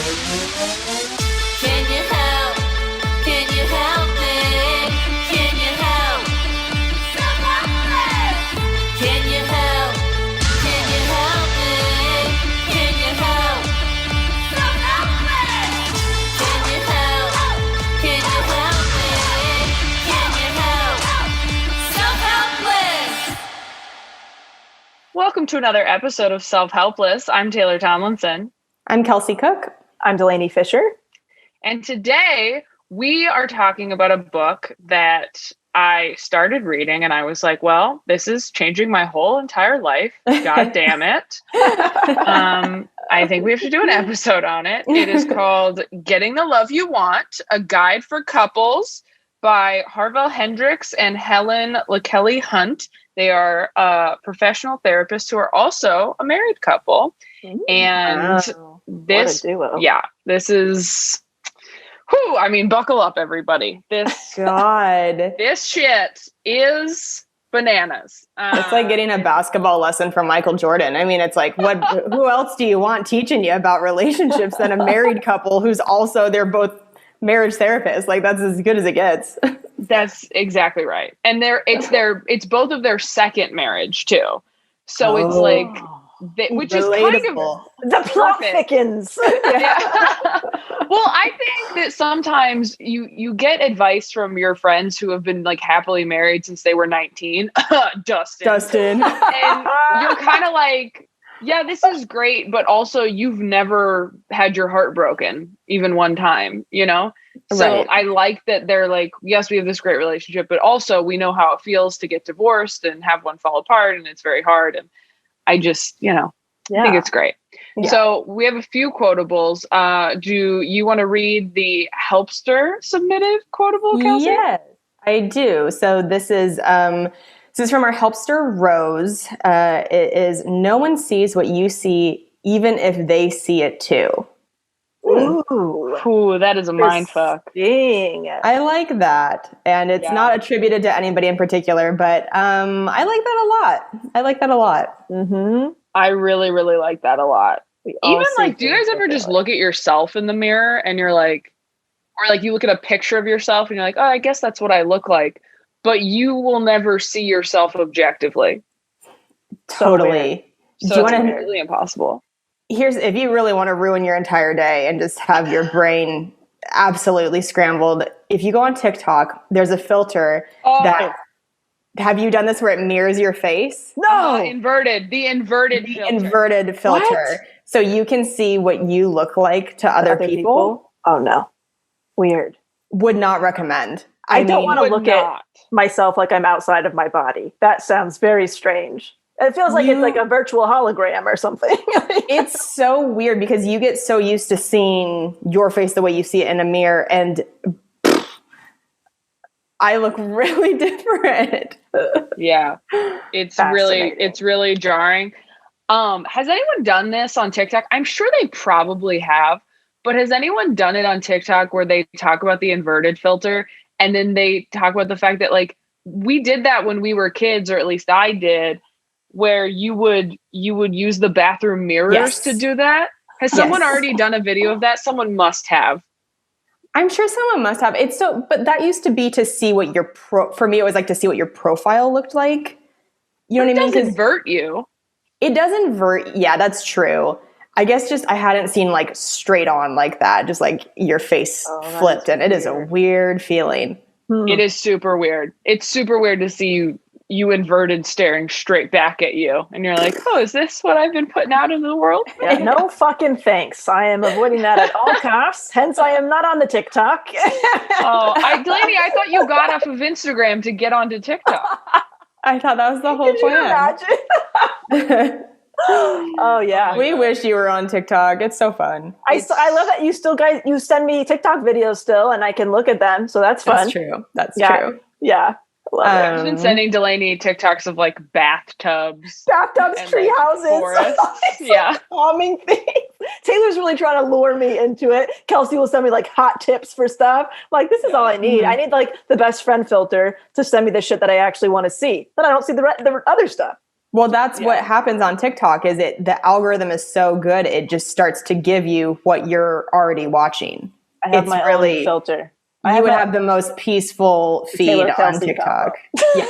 Can you help? Can you help me? Can you help? Self-Helpless! Can you help? Can you help me? Can you help? Self-Helpless! Can you help? Can you help me? Can you help? Self-Helpless! Welcome to another episode of Self-Helpless. I'm Taylor Tomlinson. I'm Kelsey Cook. I'm Delaney Fisher. And today we are talking about a book that I started reading and I was like, well, this is changing my whole entire life. God damn it. I think we have to do an episode on it. It is called Getting the Love You Want, A Guide for Couples by Harville Hendrix and Helen LaKelly Hunt. They are professional therapists who are also a married couple. And this, this is, buckle up, everybody. This shit is bananas. It's like getting a basketball lesson from Michael Jordan. I mean, it's like, who else do you want teaching you about relationships than a married couple who's also, they're both marriage therapists? Like, that's as good as it gets. That's exactly right. And it's both of their second marriage too. So it's like, which relatable. Is kind of the plot thickens. Yeah. Well, I think that sometimes you get advice from your friends who have been like happily married since they were 19. Dustin. And you're kind of like, yeah, this is great, but also you've never had your heart broken even one time, you know? So Right. I like that they're like, yes, we have this great relationship, but also we know how it feels to get divorced and have one fall apart, and it's very hard. And I just, I think it's great. Yeah. So we have a few quotables. Do you want to read the Helpster submitted quotable, Kelsey? Yes, I do. So this is from our Helpster Rose. It is, no one sees what you see, even if they see it too. Ooh, that is a mind fuck. Dang. I like that. And it's not attributed to anybody in particular, but I like that a lot. Mm-hmm. I really, really like that a lot. Even like, do you guys ever just like look at yourself in the mirror and you're like, or like you look at a picture of yourself and you're like, oh, I guess that's what I look like. But you will never see yourself objectively. Totally. So it's completely impossible. If you really want to ruin your entire day and just have your brain absolutely scrambled, if you go on TikTok, there's a filter that, have you done this where it mirrors your face? No. The inverted filter. Inverted filter. What? So you can see what you look like to other people. Oh no. Weird. Would not recommend. I don't want to look not. at myself like I'm outside of my body. That sounds very strange. It feels like it's like a virtual hologram or something. It's so weird because you get so used to seeing your face the way you see it in a mirror, and I look really different. Yeah. It's really jarring. Has anyone done this on TikTok? I'm sure they probably have, but has anyone done it on TikTok where they talk about the inverted filter and then they talk about the fact that like we did that when we were kids, or at least I did, where you would use the bathroom mirrors to do that? Has someone already done a video of that? Someone must have. I'm sure someone must have. But that used to be to see what for me, it was like to see what your profile looked like. You know what I mean? It does invert you. It does invert. Yeah, that's true. I guess just I hadn't seen like straight on like that, just like your face flipped, and it is a weird feeling. It is super weird. It's super weird to see you inverted staring straight back at you, and you're like, oh, is this what I've been putting out into the world? Yeah, no fucking thanks. I am avoiding that at all costs. Hence, I am not on the TikTok. Delaney, I thought you got off of Instagram to get onto TikTok. I thought that was the whole plan. You imagine? Oh yeah. We wish you were on TikTok. It's so fun. I love that you send me TikTok videos still, and I can look at them. So that's fun. That's true. That's true. Yeah. Love it. I've been sending Delaney TikToks of like bathtubs, tree houses, yeah, calming things. Taylor's really trying to lure me into it. Kelsey will send me like hot tips for stuff. Like, this is all I need. I need like the best friend filter to send me the shit that I actually want to see. Then I don't see the other stuff. Well, that's what happens on TikTok is the algorithm is so good. It just starts to give you what you're already watching. I have my own filter. You would have the most peaceful feed on TikTok. Yeah,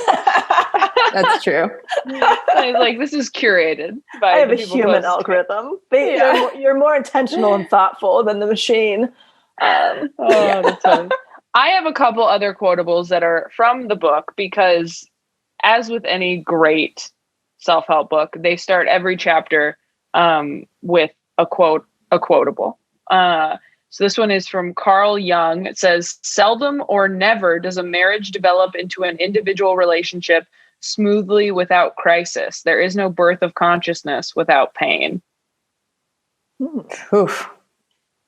that's true. Like this is curated by I have a human algorithm. You're more intentional and thoughtful than the machine. That's funny. I have a couple other quotables that are from the book because, as with any great self-help book, they start every chapter with a quotable. So this one is from Carl Jung. It says, "Seldom or never does a marriage develop into an individual relationship smoothly without crisis. There is no birth of consciousness without pain." Oof.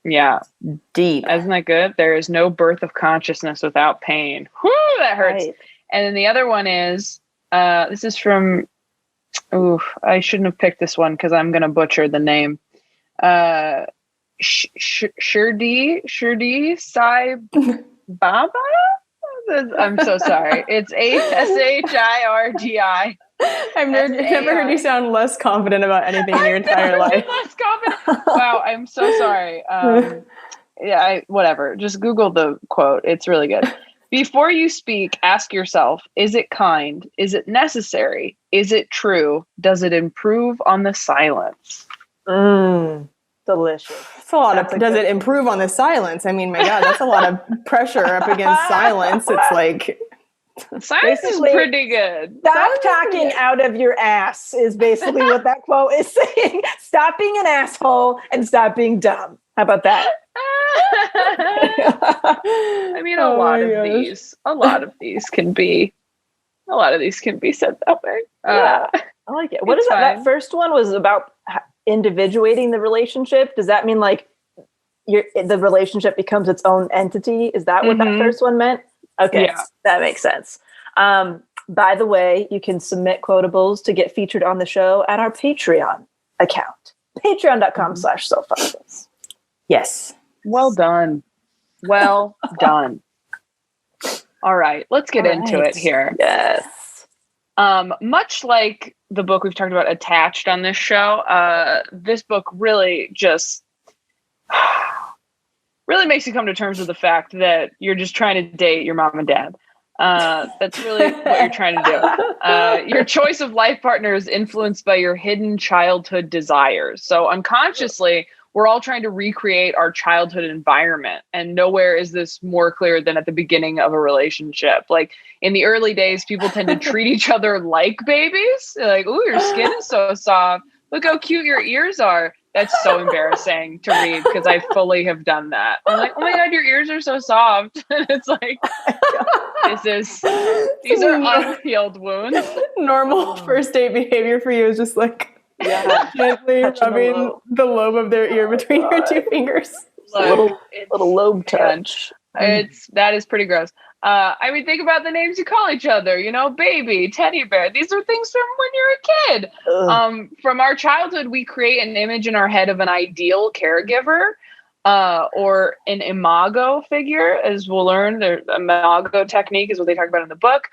Yeah. Deep. Isn't that good? There is no birth of consciousness without pain. Whoo, that hurts. Right. And then the other one is, this is from, I shouldn't have picked this one because I'm going to butcher the name. Shirdi Sai Baba? I'm so sorry. It's Shirdi. I've never heard you sound less confident about anything in your entire life. Less confident. Wow, I'm so sorry. Whatever. Just Google the quote. It's really good. "Before you speak, ask yourself, is it kind? Is it necessary? Is it true? Does it improve on the silence?" Delicious. That's a lot of, does it improve on the silence? I mean, my God, that's a lot of pressure up against silence. It's like... Silence is pretty good. Stop talking out of your ass is basically what that quote is saying. Stop being an asshole and stop being dumb. How about that? I mean, a lot of these can be said that way. I like it. What is that? That first one was about individuating the relationship. Does that mean like the relationship becomes its own entity? Is that what that first one meant? Okay, that makes sense. By the way, you can submit quotables to get featured on the show at our Patreon account. Patreon.com/self-helpless. Yes. Well done. Well done. All right, let's get into it here. Yes. Much like the book we've talked about Attached on this show, this book really just really makes you come to terms with the fact that you're just trying to date your mom and dad. That's really what you're trying to do. Your choice of life partner is influenced by your hidden childhood desires. So unconsciously, we're all trying to recreate our childhood environment. And nowhere is this more clear than at the beginning of a relationship. Like in the early days, people tend to treat each other like babies. They're like, "Ooh, your skin is so soft. Look how cute your ears are." That's so embarrassing to read because I fully have done that. I'm like, "Oh my God, your ears are so soft." And it's like, these are unhealed wounds. Normal first date behavior for you is just like gently rubbing the lobe of their ear between your two fingers. Little lobe touch. That is pretty gross. I mean, think about the names you call each other, baby, teddy bear. These are things from when you're a kid. From our childhood, we create an image in our head of an ideal caregiver or an imago figure, as we'll learn. The imago technique is what they talk about in the book.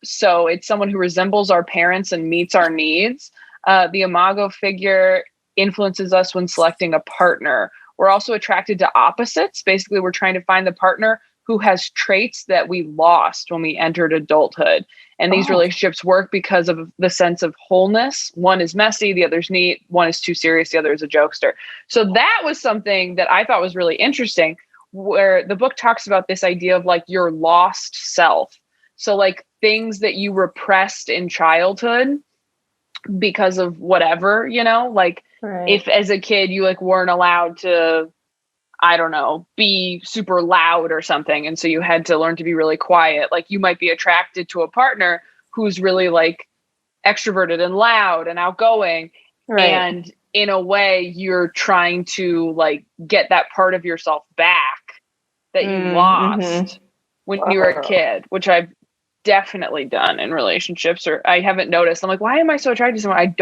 So it's someone who resembles our parents and meets our needs. The imago figure influences us when selecting a partner. We're also attracted to opposites. Basically, we're trying to find the partner who has traits that we lost when we entered adulthood. And these relationships work because of the sense of wholeness. One is messy, the other's neat. One is too serious, the other is a jokester. So that was something that I thought was really interesting, where the book talks about this idea of like your lost self. So like things that you repressed in childhood because of whatever, like if as a kid you like weren't allowed to, I don't know, be super loud or something. And so you had to learn to be really quiet. Like you might be attracted to a partner who's really like extroverted and loud and outgoing. Right. And in a way you're trying to like get that part of yourself back that you lost when you were a kid, which I've definitely done in relationships, or I haven't noticed. I'm like, why am I so attracted to someone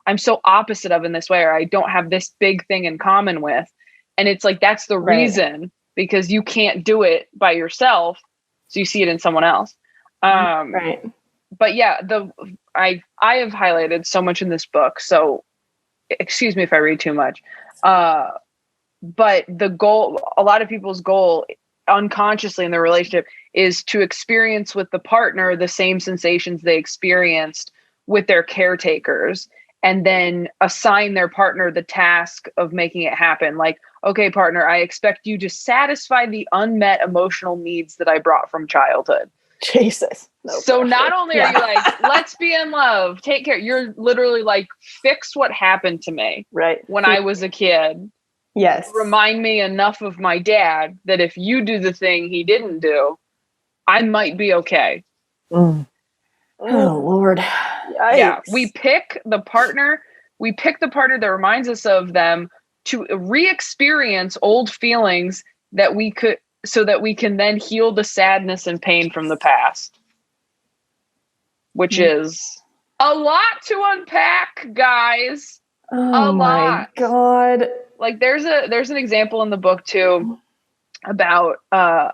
I'm so opposite of in this way, or I don't have this big thing in common with. And it's like, that's the reason, because you can't do it by yourself. So you see it in someone else. But yeah, I have highlighted so much in this book, so excuse me if I read too much. But the goal, a lot of people's goal unconsciously in their relationship is to experience with the partner the same sensations they experienced with their caretakers, and then assign their partner the task of making it happen. Like, okay, partner, I expect you to satisfy the unmet emotional needs that I brought from childhood. Jesus. No so pressure. Not only are you like, let's be in love, take care. You're literally like, fix what happened to me when I was a kid. Yes. Remind me enough of my dad that if you do the thing he didn't do, I might be okay. Oh, Lord. Yikes. Yeah. We pick the partner that reminds us of them to re-experience old feelings that we could, so that we can then heal the sadness and pain from the past. Which is a lot to unpack, guys. Oh my God. Like there's an example in the book too about a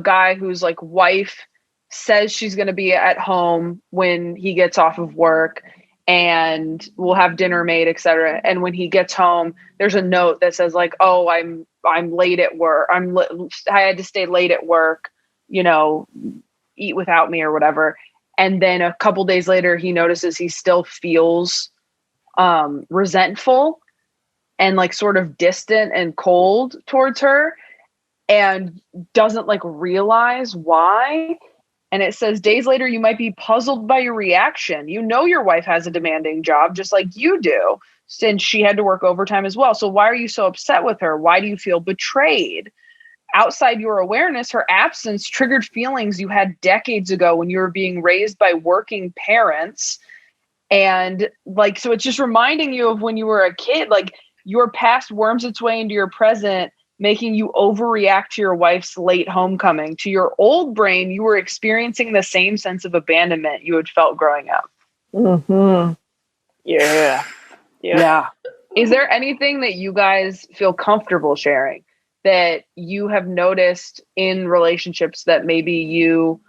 guy whose like wife says she's going to be at home when he gets off of work and we'll have dinner made, etc. And when he gets home, there's a note that says like, "Oh, I'm late at work. I had to stay late at work, you know, eat without me or whatever." And then a couple days later, he notices he still feels resentful and like sort of distant and cold towards her, and doesn't like realize why. And it says, days later, you might be puzzled by your reaction. You know your wife has a demanding job just like you do, since she had to work overtime as well. So why are you so upset with her? Why do you feel betrayed? Outside your awareness, her absence triggered feelings you had decades ago when you were being raised by working parents. And like, so it's just reminding you of when you were a kid, like your past worms its way into your present, making you overreact to your wife's late homecoming. To your old brain, you were experiencing the same sense of abandonment you had felt growing up. Mm-hmm. Yeah. Is there anything that you guys feel comfortable sharing that you have noticed in relationships that maybe you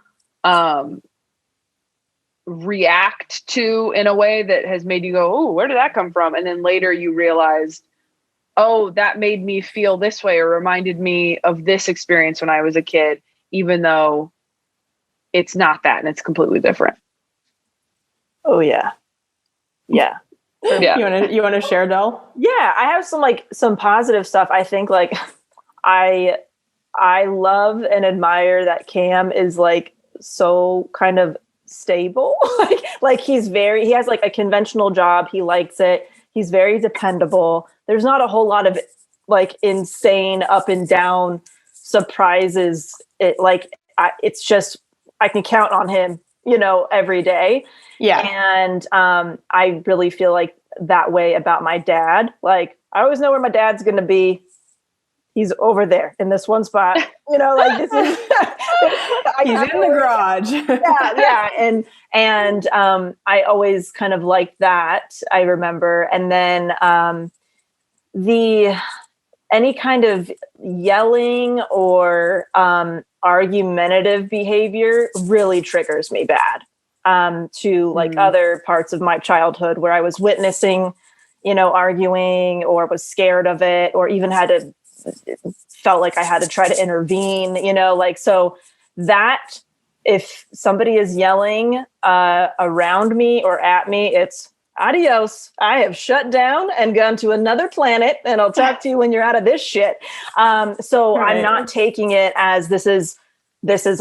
react to in a way that has made you go, "Oh, where did that come from?" And then later you realized, "Oh, that made me feel this way or reminded me of this experience when I was a kid," even though it's not that and it's completely different. Oh yeah. Yeah. You want to share, Del? Yeah, I have some positive stuff. I think like I love and admire that Cam is like so kind of stable. like he has like a conventional job. He likes it. He's very dependable. There's not a whole lot of like insane up and down surprises. It's just, I can count on him, every day. Yeah. And I really feel like that way about my dad. Like I always know where my dad's going to be. He's over there in this one spot, like this is, he's in the garage. yeah. And I always kind of liked that, I remember. And then any kind of yelling or argumentative behavior really triggers me bad to like other parts of my childhood where I was witnessing, arguing or was scared of it, or even felt like I had to try to intervene, so that if somebody is yelling around me or at me, it's adios. I have shut down and gone to another planet, and I'll talk to you when you're out of this shit. So right. I'm not taking it as this is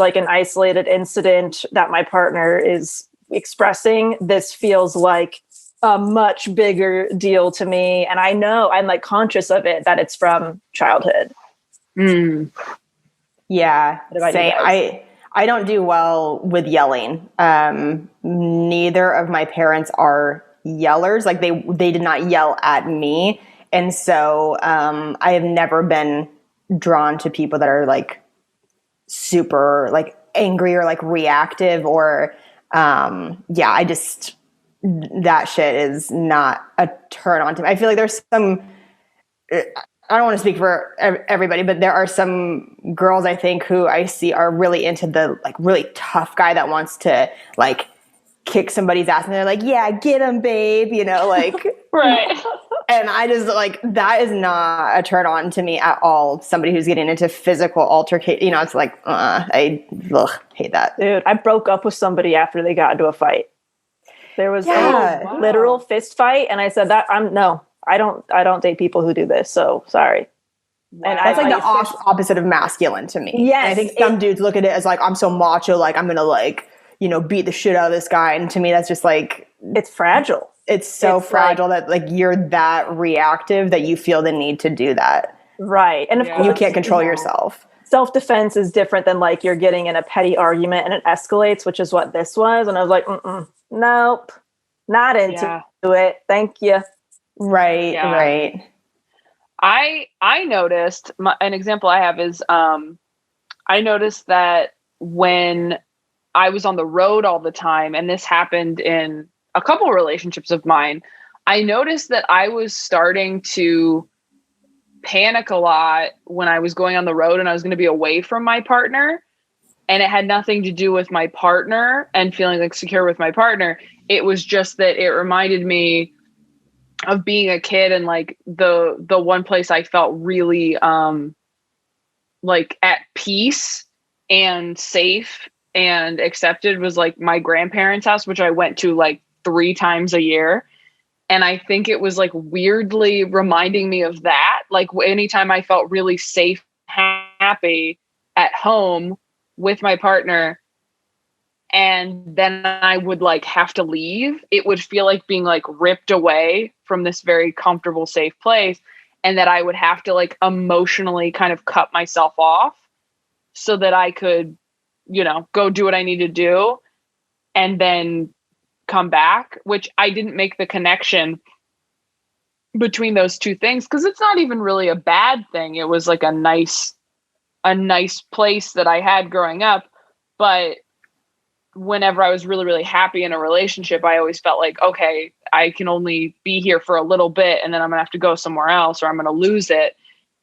like an isolated incident that my partner is expressing. This feels like a much bigger deal to me. And I know I'm like conscious of it, that it's from childhood. Yeah. Same. I don't do well with yelling. Neither of my parents are yellers. Like they did not yell at me. And so I have never been drawn to people that are like super like angry or like reactive or I just, that shit is not a turn on to me. I feel like there's some, I don't want to speak for everybody, but there are some girls I think who I see are really into the like really tough guy that wants to like kick somebody's ass and they're like, yeah, get him, babe, you know, like, Right. and I just like, that is not a turn on to me at all. Somebody who's getting into physical altercation, you know, it's like, I hate that. Dude, I broke up with somebody after they got into a fight. There was a literal fist fight, and I said that I don't date people who do this. So sorry. Wow. And that's like the opposite of masculine to me. Yes, and I think some dudes look at it as like, I'm so macho, like I'm gonna like, you know, beat the shit out of this guy. And to me, that's just like, it's fragile. It's so fragile that like you're that reactive that you feel the need to do that. Right. And of course you can't control yourself. Self-defense is different than like you're getting in a petty argument and it escalates, which is what this was. And I was like, nope, not into it. Thank you. Right. Yeah. Right. I noticed an example I have is I noticed that when I was on the road all the time, and this happened in a couple of relationships of mine, I noticed that I was starting to panic a lot when I was going on the road and I was going to be away from my partner. And it had nothing to do with my partner and feeling like secure with my partner. It was just that it reminded me of being a kid, and like the one place I felt really like at peace and safe and accepted was like my grandparents' house, which I went to like 3 times a year. And I think it was like weirdly reminding me of that. Like anytime I felt really safe, happy at home with my partner, and then I would like have to leave, it would feel like being like ripped away from this very comfortable, safe place. And that I would have to like emotionally kind of cut myself off so that I could, you know, go do what I need to do and then come back, which I didn't make the connection between those two things because it's not even really a bad thing. It was like a nice place that I had growing up. But whenever I was really, really happy in a relationship, I always felt like, okay, I can only be here for a little bit and then I'm gonna have to go somewhere else or I'm gonna lose it.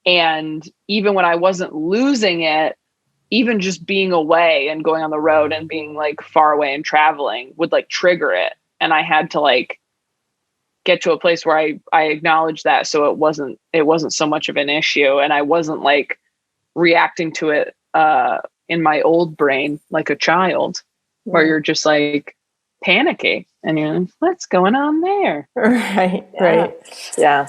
And even when I wasn't losing it, even just being away and going on the road and being like far away and traveling would like trigger it. And I had to like get to a place where I acknowledged that. So it wasn't so much of an issue. And I wasn't like reacting to it in my old brain, like a child where you're just like panicky and you're like, what's going on there? Right. Yeah.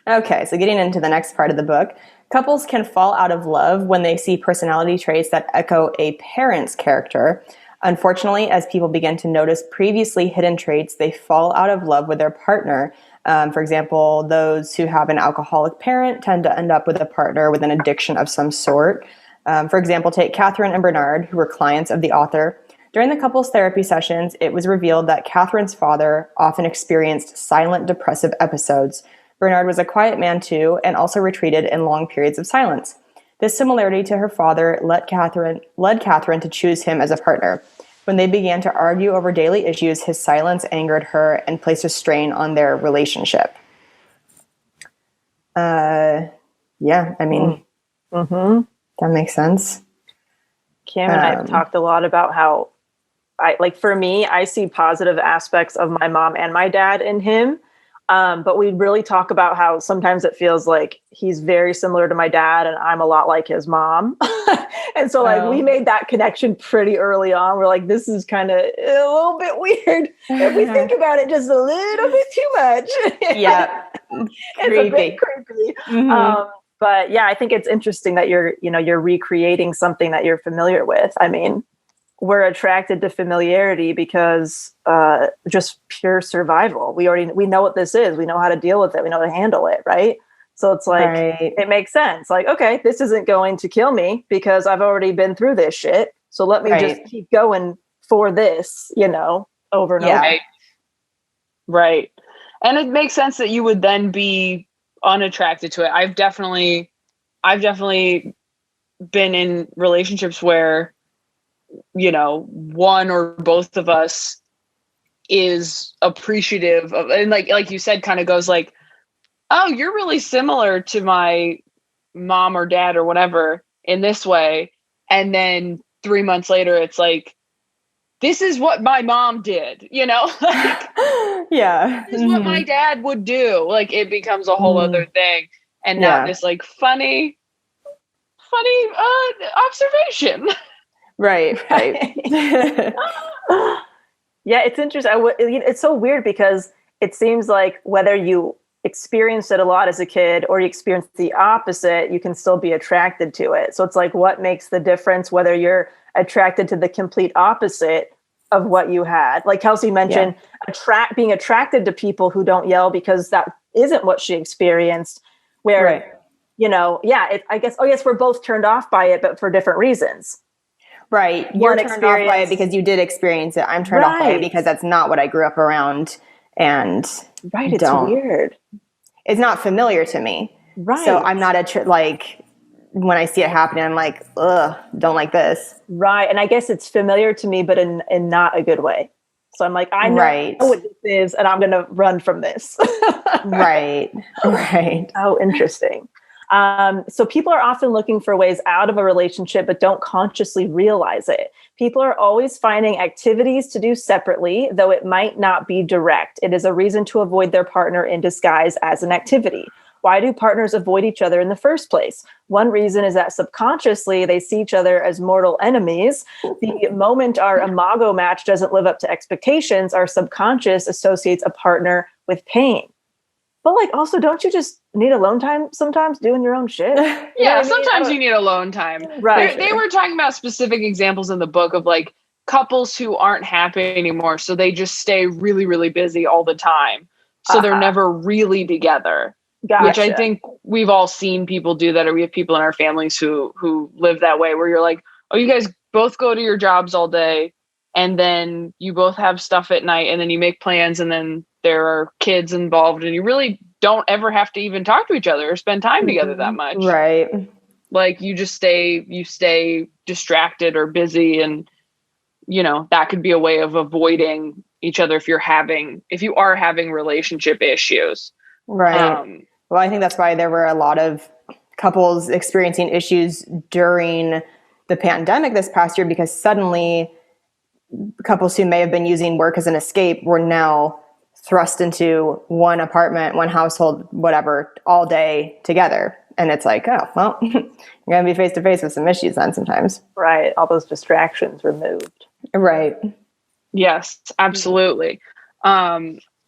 Okay. So getting into the next part of the book, couples can fall out of love when they see personality traits that echo a parent's character. Unfortunately, as people begin to notice previously hidden traits, they fall out of love with their partner. For example, those who have an alcoholic parent tend to end up with a partner with an addiction of some sort. For example, take Catherine and Bernard, who were clients of the author. During the couple's therapy sessions, it was revealed that Catherine's father often experienced silent depressive episodes. Bernard was a quiet man too, and also retreated in long periods of silence. This similarity to her father led Catherine to choose him as a partner. When they began to argue over daily issues, his silence angered her and placed a strain on their relationship. Yeah, I mean, that makes sense. Kim and I have talked a lot about how for me, I see positive aspects of my mom and my dad in him. But we really talk about how sometimes it feels like he's very similar to my dad and I'm a lot like his mom. And so like we made that connection pretty early on. We're like, this is kind of a little bit weird if we think about it just a little bit too much. Yeah. It's a bit creepy. But yeah, I think it's interesting that you're recreating something that you're familiar with. I mean, we're attracted to familiarity because just pure survival. We know what this is. We know how to deal with it. We know how to handle it, right? So it's like, It makes sense. Like, okay, this isn't going to kill me because I've already been through this shit. So let me just keep going for this, over and over. Right. And it makes sense that you would then be unattracted to it. I've definitely been in relationships where one or both of us is appreciative of, and like you said, kind of goes like, oh, you're really similar to my mom or dad or whatever in this way. And then 3 months later, it's like, this is what my mom did, like, yeah. this is what my dad would do. Like, it becomes a whole other thing, and not this like funny observation. Right. Yeah, it's interesting. It's so weird because it seems like whether you experienced it a lot as a kid or you experience the opposite, you can still be attracted to it. So it's like, what makes the difference whether you're attracted to the complete opposite of what you had? Like Kelsey mentioned, being attracted to people who don't yell because that isn't what she experienced. Where, I guess we're both turned off by it, but for different reasons. Right. You're turned off by it because you did experience it. I'm turned off by it because that's not what I grew up around. And it's weird. It's not familiar to me. Right. So I'm not when I see it happening, I'm like, ugh, don't like this. Right. And I guess it's familiar to me, but in not a good way. So I'm like, I know what this is, and I'm going to run from this. Right. Oh, interesting. So people are often looking for ways out of a relationship, but don't consciously realize it. People are always finding activities to do separately, though it might not be direct. It is a reason to avoid their partner in disguise as an activity. Why do partners avoid each other in the first place? One reason is that subconsciously they see each other as mortal enemies. The moment our imago match doesn't live up to expectations, our subconscious associates a partner with pain. But like, also, don't you just need alone time sometimes doing your own shit? Yeah, sometimes you need alone time. Right. They were talking about specific examples in the book of like couples who aren't happy anymore. So they just stay really, really busy all the time. So they're never really together. Gotcha. Which I think we've all seen people do that, or we have people in our families who live that way, where you're like, oh, you guys both go to your jobs all day, and then you both have stuff at night, and then you make plans, and then there are kids involved, and you really don't ever have to even talk to each other or spend time together that much. Right. Like you stay distracted or busy, and that could be a way of avoiding each other if you are having relationship issues. Right. Well, I think that's why there were a lot of couples experiencing issues during the pandemic this past year, because suddenly couples who may have been using work as an escape were now thrust into one apartment, one household, whatever, all day together. And it's like, oh, well, you're going to be face to face with some issues then sometimes. Right. All those distractions removed. Right. Yes, absolutely.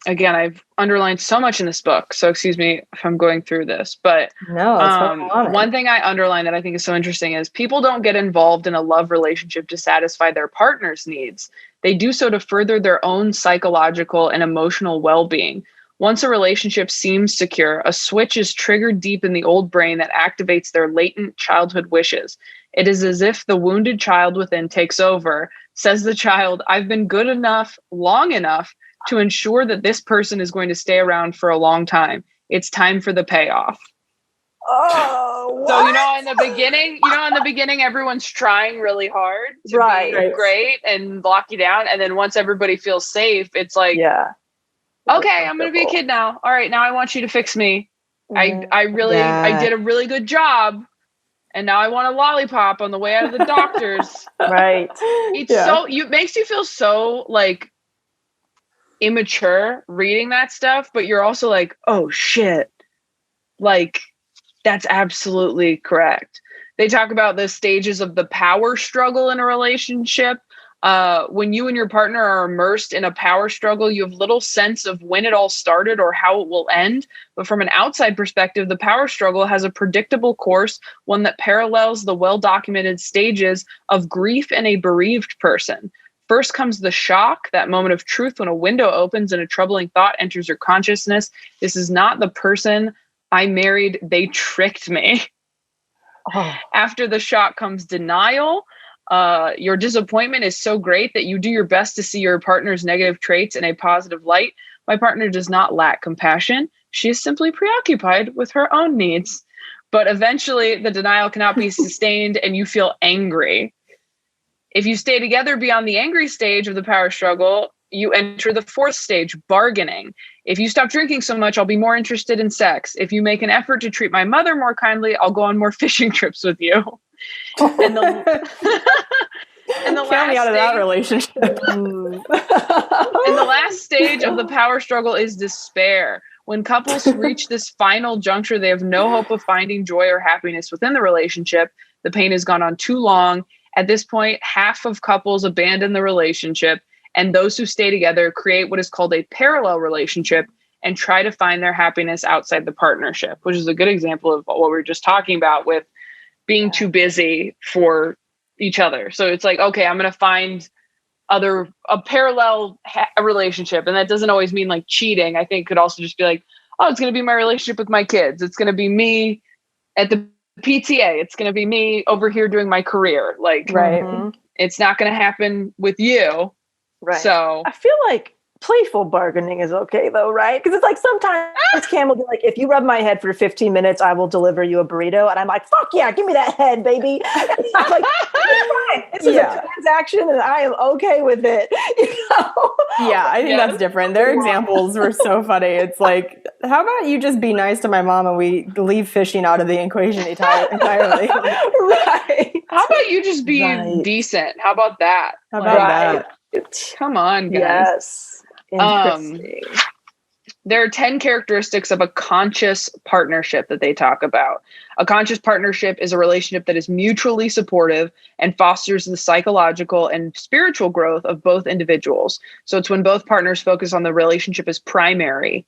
Again, I've underlined so much in this book, so excuse me if I'm going through this, but one thing I underlined that I think is so interesting is people don't get involved in a love relationship to satisfy their partner's needs. They do so to further their own psychological and emotional well-being. Once a relationship seems secure, a switch is triggered deep in the old brain that activates their latent childhood wishes. It is as if the wounded child within takes over, says the child, I've been good enough, long enough, to ensure that this person is going to stay around for a long time. It's time for the payoff. Oh, what? So, in the beginning, everyone's trying really hard to be great and lock you down. And then once everybody feels safe, it's like, okay, I'm going to be a kid now. All right. Now I want you to fix me. I did a really good job. And now I want a lollipop on the way out of the doctor's. Right. It makes you feel so like immature reading that stuff, but you're also like, oh shit, like that's absolutely correct. They talk about the stages of the power struggle in a relationship. When you and your partner are immersed in a power struggle, you have little sense of when it all started or how it will end. But from an outside perspective, the power struggle has a predictable course, one that parallels the well-documented stages of grief in a bereaved person. First comes the shock, that moment of truth when a window opens and a troubling thought enters your consciousness. This is not the person I married. They tricked me. Oh. After the shock comes denial. Your disappointment is so great that you do your best to see your partner's negative traits in a positive light. My partner does not lack compassion. She is simply preoccupied with her own needs. But eventually the denial cannot be sustained and you feel angry. If you stay together beyond the angry stage of the power struggle, you enter the fourth stage, bargaining. If you stop drinking so much, I'll be more interested in sex. If you make an effort to treat my mother more kindly, I'll go on more fishing trips with you. And And the Count me out of that relationship. and the last stage of the power struggle is despair. When couples reach this final juncture, they have no hope of finding joy or happiness within the relationship. The pain has gone on too long. At this point, half of couples abandon the relationship, and those who stay together create what is called a parallel relationship and try to find their happiness outside the partnership, which is a good example of what we were just talking about with being too busy for each other. So it's like, okay, I'm going to find a parallel relationship. And that doesn't always mean like cheating. I think it could also just be like, oh, it's going to be my relationship with my kids. It's going to be me at the PTA. It's going to be me over here doing my career. Like, it's not going to happen with you. Right. So I feel like playful bargaining is okay though, right? Because it's like sometimes Cam will be like, if you rub my head for 15 minutes, I will deliver you a burrito. And I'm like, fuck yeah, give me that head, baby. I'm like, fine. This is a transaction and I am okay with it. You know? Yeah, I think that's different. Their examples were so funny. It's like, how about you just be nice to my mom and we leave fishing out of the equation entirely? Right. How about you just be decent? How about that? How about that? Come on, guys. Yes. Interesting. There are 10 characteristics of a conscious partnership that they talk about. A conscious partnership is a relationship that is mutually supportive and fosters the psychological and spiritual growth of both individuals. So it's when both partners focus on the relationship as primary.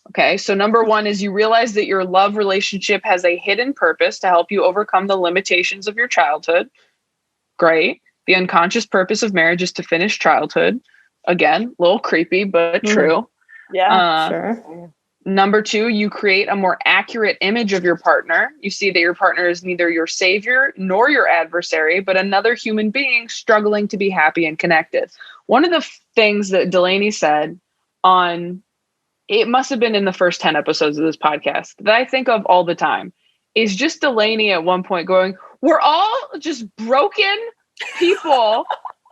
Okay, so number 1 is you realize that your love relationship has a hidden purpose to help you overcome the limitations of your childhood. Great. The unconscious purpose of marriage is to finish childhood. Again, a little creepy, but true. Yeah, sure. Number 2, you create a more accurate image of your partner. You see that your partner is neither your savior nor your adversary, but another human being struggling to be happy and connected. One of the things that Delaney said it must have been in the first 10 episodes of this podcast that I think of all the time is just Delaney at one point going, we're all just broken people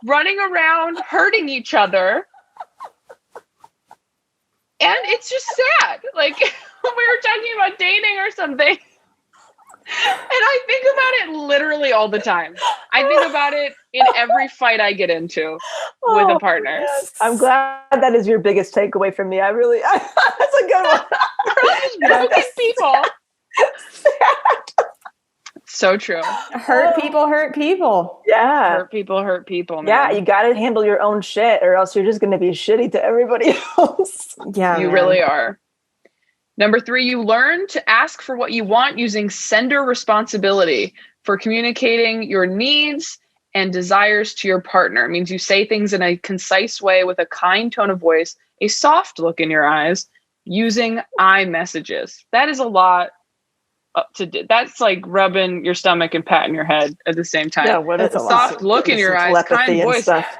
running around hurting each other. And it's just sad. Like we were talking about dating or something. And I think about it literally all the time. I think about it in every fight I get into with a partner. Yes. I'm glad that is your biggest takeaway from me. That's a good one. Broken people. Sad. So true. Hurt people. Yeah. Hurt people, man. Yeah, you got to handle your own shit or else you're just going to be shitty to everybody else. Yeah, you really are. Number 3, you learn to ask for what you want using sender responsibility for communicating your needs and desires to your partner. It means you say things in a concise way with a kind tone of voice, a soft look in your eyes, using I messages. That is a lot to do. That's like rubbing your stomach and patting your head at the same time. Yeah, what is a soft look in your eyes, kind voice. Stuff.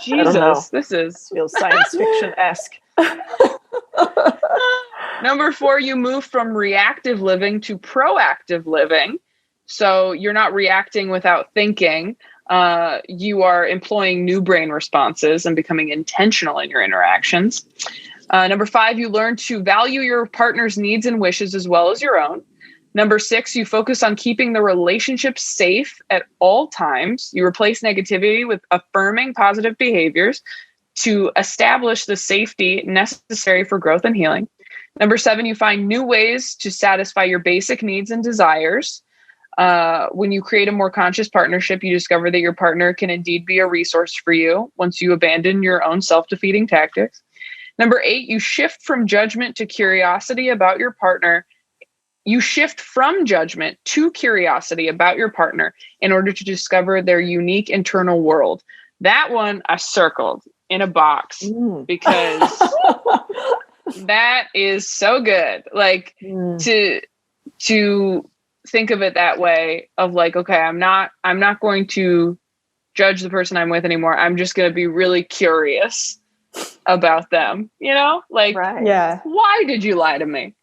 Jesus, this feels science fiction-esque. Number 4, you move from reactive living to proactive living. So you're not reacting without thinking. You are employing new brain responses and becoming intentional in your interactions. Number 5, you learn to value your partner's needs and wishes as well as your own. Number 6, you focus on keeping the relationship safe at all times. You replace negativity with affirming positive behaviors to establish the safety necessary for growth and healing. Number 7, you find new ways to satisfy your basic needs and desires. When you create a more conscious partnership, you discover that your partner can indeed be a resource for you once you abandon your own self-defeating tactics. Number 8, you shift from judgment to curiosity about your partner. You shift from judgment to curiosity about your partner in order to discover their unique internal world. That one I circled in a box because that is so good. Like to think of it that way of like, okay, I'm not going to judge the person I'm with anymore. I'm just going to be really curious about them, you know? Like, why did you lie to me?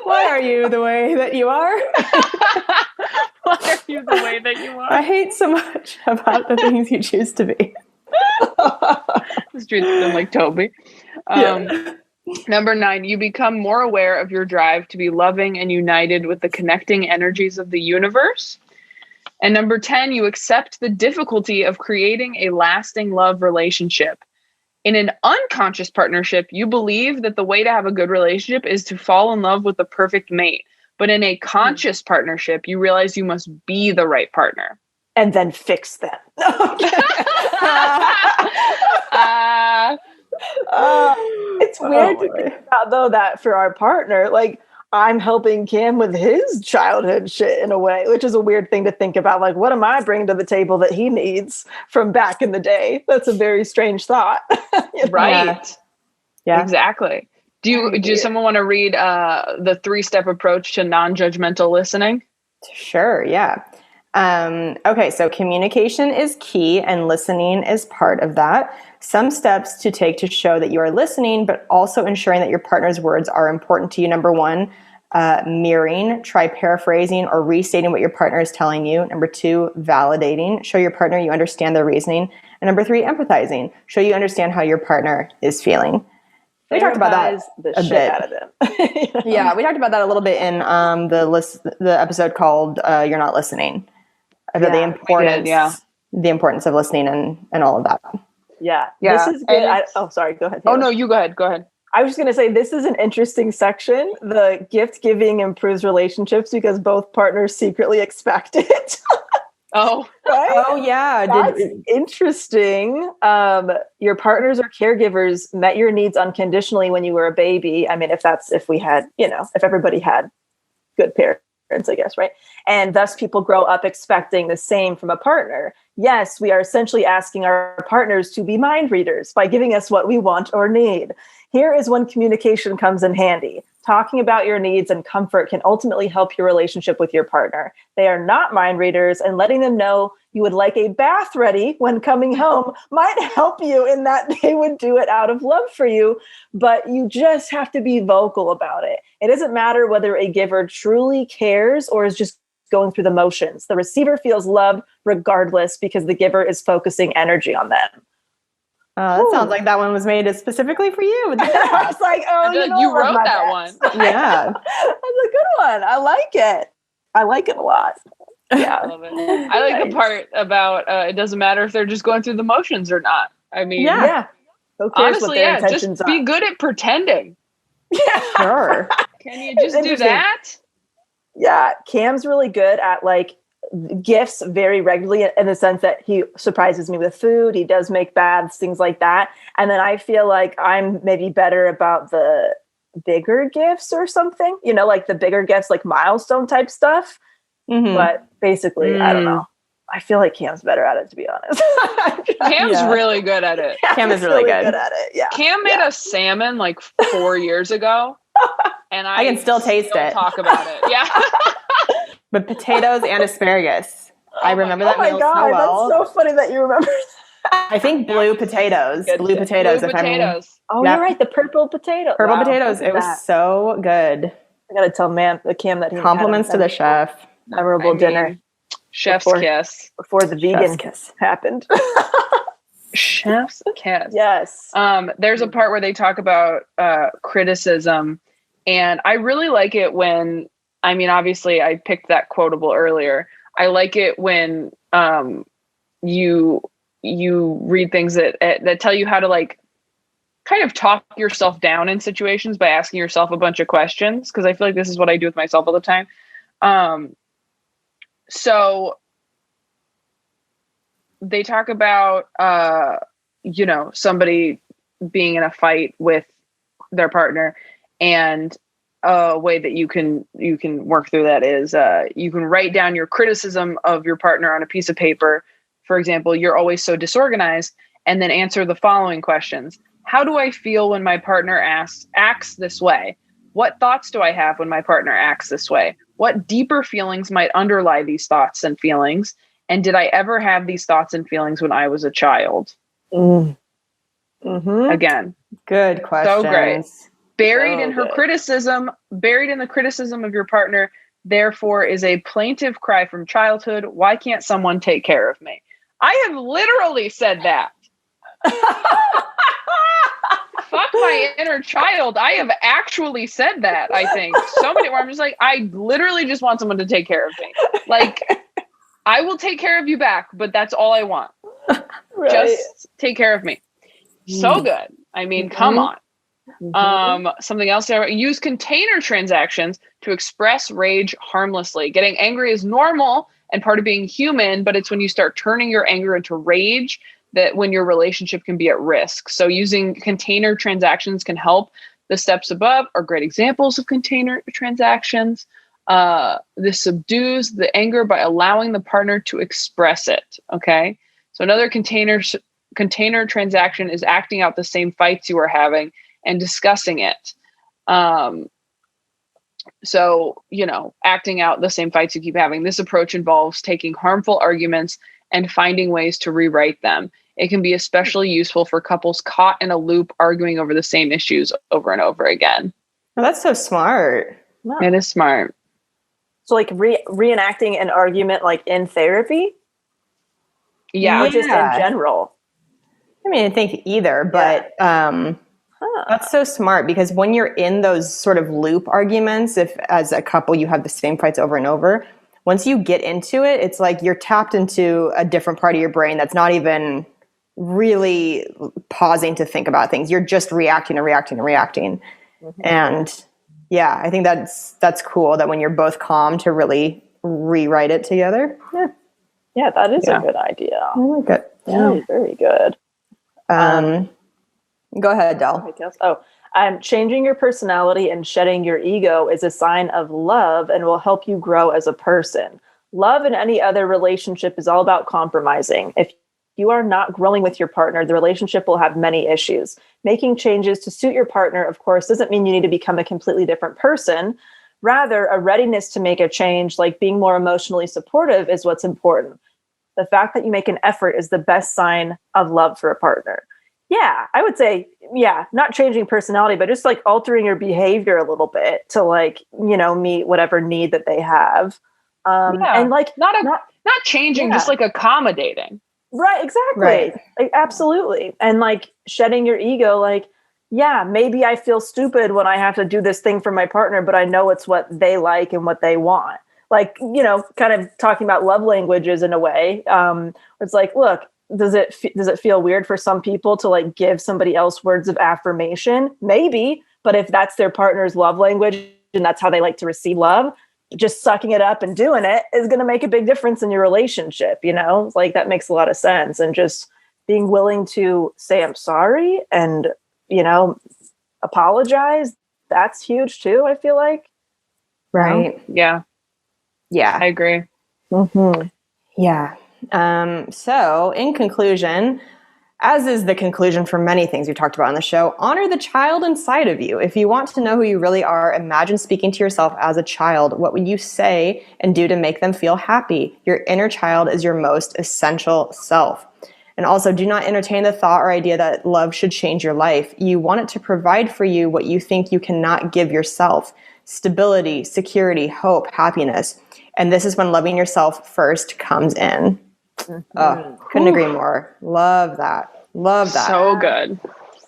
Why are you the way that you are? Why are you the way that you are? I hate so much about the things you choose to be. Just treat them like Toby. Number 9, you become more aware of your drive to be loving and united with the connecting energies of the universe. And number 10, you accept the difficulty of creating a lasting love relationship. In an unconscious partnership, you believe that the way to have a good relationship is to fall in love with the perfect mate. But in a conscious partnership, you realize you must be the right partner. And then fix them. It's weird to think about, though, that for our partner, like, I'm helping Cam with his childhood shit in a way, which is a weird thing to think about. Like, what am I bringing to the table that he needs from back in the day? That's a very strange thought. You know? Right. Yeah, exactly. Do someone want to read the 3-step approach to non-judgmental listening? Sure. Yeah. Okay. So communication is key and listening is part of that. Some steps to take to show that you are listening, but also ensuring that your partner's words are important to you. Number 1, mirroring, try paraphrasing or restating what your partner is telling you. Number 2, validating, show your partner you understand their reasoning. And number 3, empathizing, show you understand how your partner is feeling. We talked about that a bit. Out of them. Yeah, we talked about that a little bit in the episode called "You're Not Listening." About the importance of listening and all of that. Yeah. This is good. Sorry. Go ahead, Taylor. Oh no, you go ahead. Go ahead. I was just going to say, this is an interesting section. The gift giving improves relationships because both partners secretly expect it. Oh, right? Oh, yeah. That's interesting. Your partners or caregivers met your needs unconditionally when you were a baby. I mean, if everybody had good parents, I guess, right? And thus people grow up expecting the same from a partner. Yes, we are essentially asking our partners to be mind readers by giving us what we want or need. Here is when communication comes in handy. Talking about your needs and comfort can ultimately help your relationship with your partner. They are not mind readers, and letting them know you would like a bath ready when coming home might help you in that they would do it out of love for you, but you just have to be vocal about it. It doesn't matter whether a giver truly cares or is just going through the motions. The receiver feels loved regardless because the giver is focusing energy on them. That sounds like that one was made specifically for you. I was like, you wrote that one. Yeah. That's a good one. I like it. I like it a lot. Yeah. I love it. I like the part about it doesn't matter if they're just going through the motions or not. I mean, yeah. Honestly, just be good at pretending. Yeah. Sure. Can you just do that? Yeah. Cam's really good at like gifts very regularly in the sense that he surprises me with food. He does make baths, things like that. And then I feel like I'm maybe better about the bigger gifts or something, like the bigger gifts, like milestone type stuff. Mm-hmm. But basically, I don't know. I feel like Cam's better at it, to be honest. Cam's really good at it. Cam is really good at it. Yeah. Cam made a salmon like 4 years ago. And I can still taste it. Talk about it. Yeah. But potatoes and asparagus. I remember that meal so well. That's so funny that you remember that. I think blue potatoes. Blue potatoes. You're right. The purple potato. Purple potatoes. It was so good. I got to tell Cam that he compliments to the chef. Memorable dinner. Chef's kiss. Before the vegan kiss happened. Chef's kiss. Yes. There's a part where they talk about criticism. And I really like it when, obviously I picked that quotable earlier. I like it when you read things that tell you how to like kind of talk yourself down in situations by asking yourself a bunch of questions. Cause I feel like this is what I do with myself all the time. So they talk about, somebody being in a fight with their partner, and a way that you can work through that is you can write down your criticism of your partner on a piece of paper. For example, you're always so disorganized, and then answer the following questions. How do I feel when my partner acts this way? What thoughts do I have when my partner acts this way? What deeper feelings might underlie these thoughts and feelings? And did I ever have these thoughts and feelings when I was a child? Mm-hmm. Again. Good questions. So great. Buried in the criticism of your partner, therefore, is a plaintive cry from childhood. Why can't someone take care of me? I have literally said that. Fuck my inner child. I have actually said that, I think. So many where I'm just like, I literally just want someone to take care of me. Like, I will take care of you back, but that's all I want. Right. Just take care of me. So good. I mean, come on. Something else there. Use container transactions to express rage harmlessly. Getting angry is normal and part of being human, but it's when you start turning your anger into rage that when your relationship can be at risk. So using container transactions can help. The steps above are great examples of container transactions. This subdues the anger by allowing the partner to express it. Okay. So another container transaction is acting out the same fights you are having and discussing it. So, acting out the same fights you keep having. This approach involves taking harmful arguments and finding ways to rewrite them. It can be especially useful for couples caught in a loop arguing over the same issues over and over again. Oh, that's so smart. Wow. It is smart. So like reenacting an argument like in therapy? Yeah. Or just in general? I mean, I think either, but that's so smart because when you're in those sort of loop arguments, if as a couple you have the same fights over and over, once you get into it, it's like you're tapped into a different part of your brain that's not even really pausing to think about things. You're just reacting and reacting and reacting. And yeah, I think that's cool that when you're both calm to really rewrite it together. Yeah, that is a good idea. I like it. Yeah, very good. Go ahead, Del. Changing your personality and shedding your ego is a sign of love and will help you grow as a person. Love in any other relationship is all about compromising. If you are not growing with your partner, the relationship will have many issues. Making changes to suit your partner, of course, doesn't mean you need to become a completely different person. Rather, a readiness to make a change, like being more emotionally supportive, is what's important. The fact that you make an effort is the best sign of love for a partner. Yeah, I would say, not changing personality, but just like altering your behavior a little bit to meet whatever need that they have. And like not changing, just like accommodating. Right, exactly. Right. Like, absolutely. And like shedding your ego, like, maybe I feel stupid when I have to do this thing for my partner, but I know it's what they like and what they want. Like, kind of talking about love languages in a way. It's like, look, does it feel weird for some people to like give somebody else words of affirmation? Maybe, but if that's their partner's love language and that's how they like to receive love, just sucking it up and doing it is going to make a big difference in your relationship. Like that makes a lot of sense. And just being willing to say, I'm sorry and, apologize. That's huge too. I feel like. Right. Yeah. Yeah. I agree. Mm-hmm. Yeah. So in conclusion, as is the conclusion for many things we've talked about on the show, honor the child inside of you. If you want to know who you really are, imagine speaking to yourself as a child. What would you say and do to make them feel happy? Your inner child is your most essential self. And also, do not entertain the thought or idea that love should change your life. You want it to provide for you what you think you cannot give yourself: stability, security, hope, happiness. And this is when loving yourself first comes in. Couldn't agree more. Love that. Love that. So good.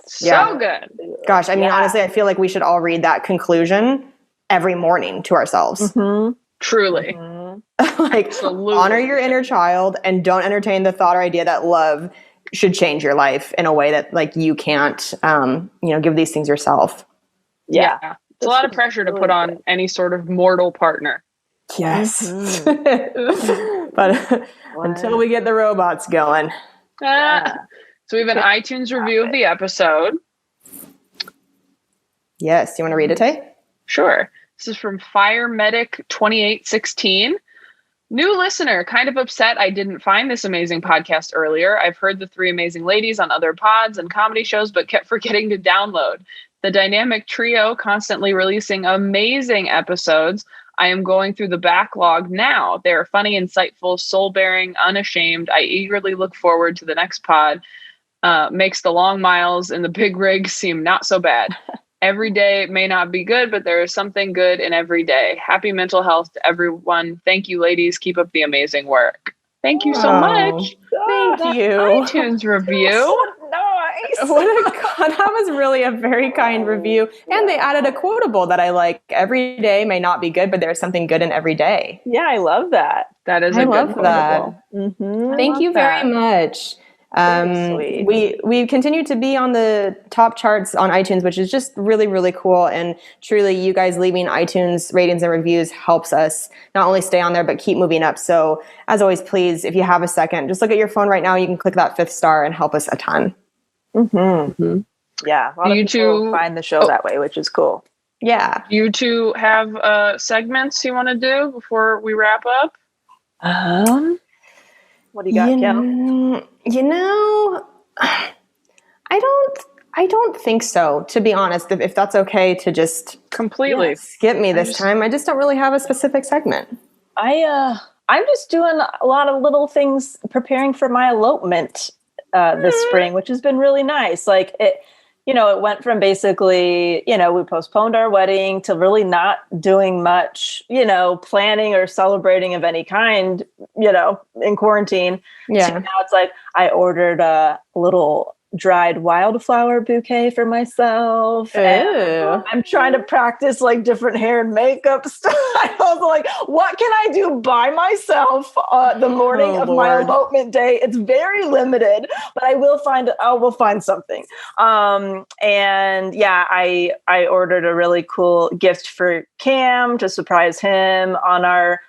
So good. Gosh, I mean, honestly, I feel like we should all read that conclusion every morning to ourselves. Mm-hmm. Truly. Like, Absolutely. Honor your inner child and don't entertain the thought or idea that love should change your life in a way that like you can't, give these things yourself. Yeah. It's a lot of pressure to put on any sort of mortal partner. Yes. But until we get the robots going. So we have an iTunes review of the episode. Yes. You want to read it, Tay? Sure. This is from Fire Medic 2816. New listener, kind of upset I didn't find this amazing podcast earlier. I've heard the three amazing ladies on other pods and comedy shows, but kept forgetting to download. The dynamic trio constantly releasing amazing episodes. I am going through the backlog now. They are funny, insightful, soul-bearing, unashamed. I eagerly look forward to the next pod. Makes the long miles in the big rig seem not so bad. Every day may not be good, but there is something good in every day. Happy mental health to everyone. Thank you, ladies. Keep up the amazing work. Thank you so much. Thank you. iTunes review. No, nice. That was really a very kind review. And they added a quotable that I like. Every day may not be good, but there's something good in every day. Yeah, I love that. That is I a love good quotable. that. Thank you very much. Sweet. We continue to be on the top charts on iTunes, which is just really, really cool. And truly, you guys leaving iTunes ratings and reviews helps us not only stay on there, but keep moving up. So as always, please, if you have a second, just look at your phone right now. You can click that 5th star and help us a ton. Yeah. A lot of people find the show that way, which is cool. Yeah. You two have segments you want to do before we wrap up? What do you got, Kim? You know, I don't think so, to be honest, if that's okay to just completely skip me this time. I just don't really have a specific segment. I'm just doing a lot of little things preparing for my elopement this spring, which has been really nice. Like it went from basically, we postponed our wedding to really not doing much, planning or celebrating of any kind, in quarantine. Yeah. So now it's like I ordered a little dried wildflower bouquet for myself. And I'm trying to practice like different hair and makeup stuff. I was like, what can I do by myself the morning of my elopement day? It's very limited, but I will find something. And yeah, I ordered a really cool gift for Cam to surprise him on our